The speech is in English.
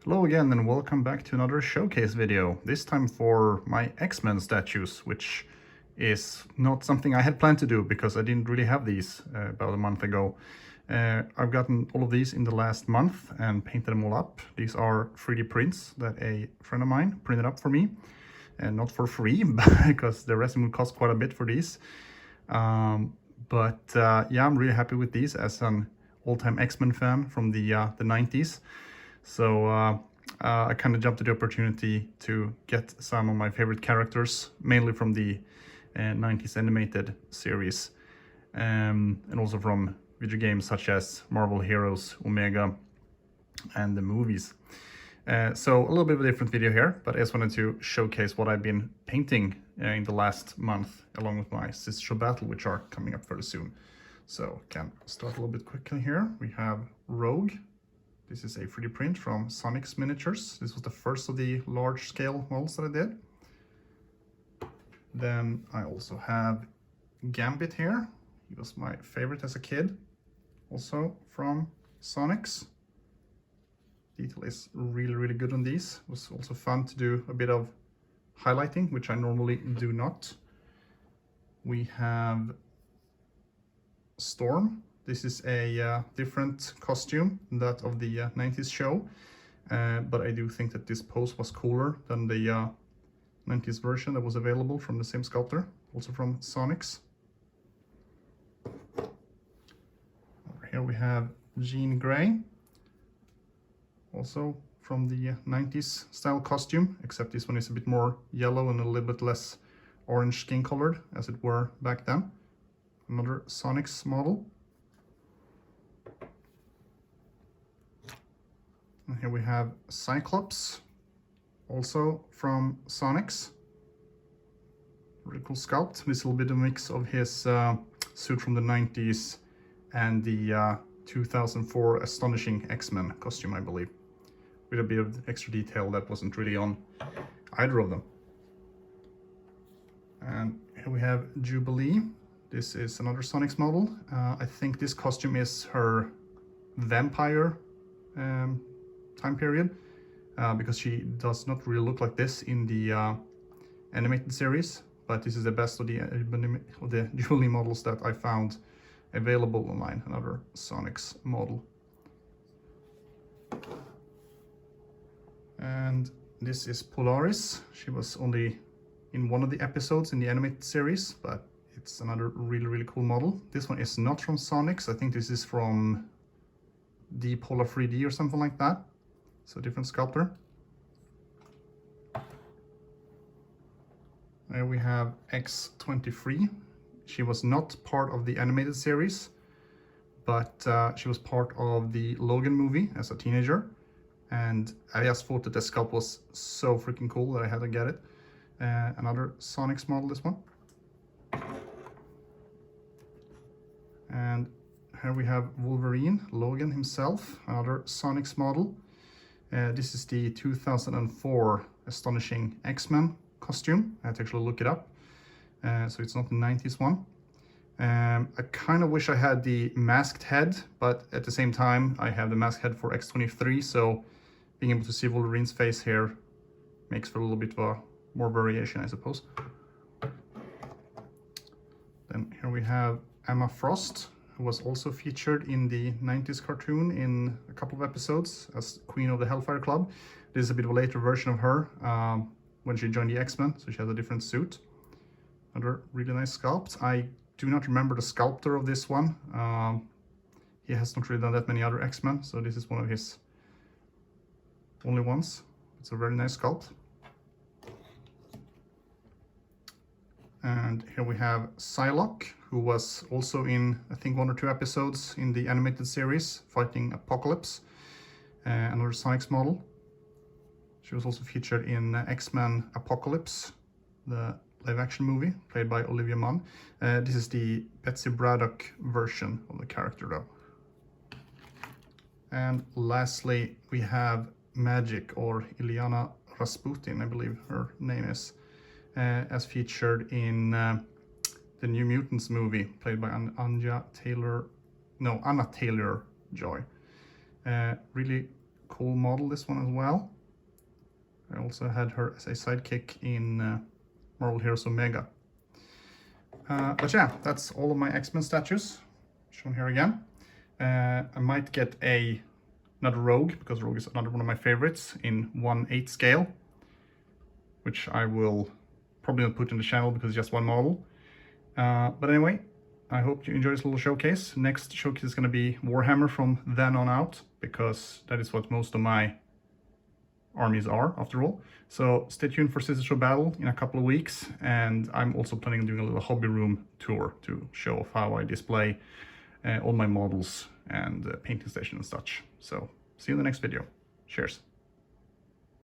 Hello again and welcome back to another showcase video, this time for my X-Men statues, which is not something I had planned to do because I didn't really have these about a month ago. I've gotten all of these in the last month and painted them all up. These are 3D prints that a friend of mine printed up for me, and not for free because the resin would cost quite a bit for these. Yeah, I'm really happy with these as an old-time X-Men fan from the 90s. So I kind of jumped at the opportunity to get some of my favorite characters, mainly from the 90s animated series, and also from video games such as Marvel Heroes, Omega, and the movies. So a little bit of a different video here, but I just wanted to showcase what I've been painting in the last month, along with my Sister Show Battle, which are coming up fairly soon. So can start a little bit quickly here. We have Rogue. This is a 3D print from Sonic's Miniatures. This was the first of the large-scale models that I did. Then I also have Gambit here. He was my favorite as a kid, also from Sonic's. Detail is really good on these. It was also fun to do a bit of highlighting, which I normally do not. We have Storm. This is a different costume than that of the 90s show, but I do think that this pose was cooler than the 90s version that was available from the same sculptor, also from Sonic's. Over here we have Jean Grey, also from the 90s style costume, except this one is a bit more yellow and a little bit less orange skin colored as it were back then. Another Sonic's model. And here we have Cyclops, also from Sonic's. Really cool sculpt. This little bit of a mix of his suit from the 90s and the 2004 Astonishing X-Men costume, I believe, with a bit of extra detail that wasn't really on either of them. And here we have Jubilee. This is another Sonic's model. I think this costume is her vampire time period, because she does not really look like this in the animated series, but this is the best of the Jubilee models that I found available online. Another Sonic's model. And this is Polaris. She was only in one of the episodes in the animated series, but it's another really cool model. This one is not from Sonic's. I think this is from D-Polar 3D or something like that. So different sculptor. There we have X-23. She was not part of the animated series, but she was part of the Logan movie as a teenager. And I just thought that the sculpt was so freaking cool that I had to get it. Another Sonic's model, this one. And here we have Wolverine, Logan himself, another Sonic's model. This is the 2004 Astonishing X-Men costume. I had to actually look it up. So it's not the 90s one. I kind of wish I had the masked head, but at the same time, I have the masked head for X-23, so being able to see Wolverine's face here makes for a little bit of a more variation, I suppose. Then here we have Emma Frost, who was also featured in the 90s cartoon in a couple of episodes as Queen of the Hellfire Club. This is a bit of a later version of her when she joined the X-Men, so she has a different suit. Another really nice sculpt. I do not remember the sculptor of this one. He has not really done that many other X-Men, so this is one of his only ones. It's a very nice sculpt. And here we have Psylocke, who was also in, I think, 1 or 2 episodes in the animated series, fighting Apocalypse, another Sonic's model. She was also featured in X-Men Apocalypse, the live-action movie, played by Olivia Munn. This is the Betsy Braddock version of the character, though. And lastly, we have Magik, or Illyana Rasputin, I believe her name is, as featured in the New Mutants movie, played by Anna Taylor-Joy. Really cool model, this one as well. I also had her as a sidekick in Marvel Heroes Omega. But yeah, that's all of my X-Men statues shown here again. I might get another Rogue, because Rogue is another one of my favorites, in 1/8 scale, which I will probably not put in the channel because it's just one model. But anyway, I hope you enjoy this little showcase. Next showcase is going to be Warhammer from then on out, because that is what most of my armies are, after all. So stay tuned for Sisters of Battle in a couple of weeks, and I'm also planning on doing a little hobby room tour to show off how I display all my models and painting station and such. So see you in the next video. Cheers.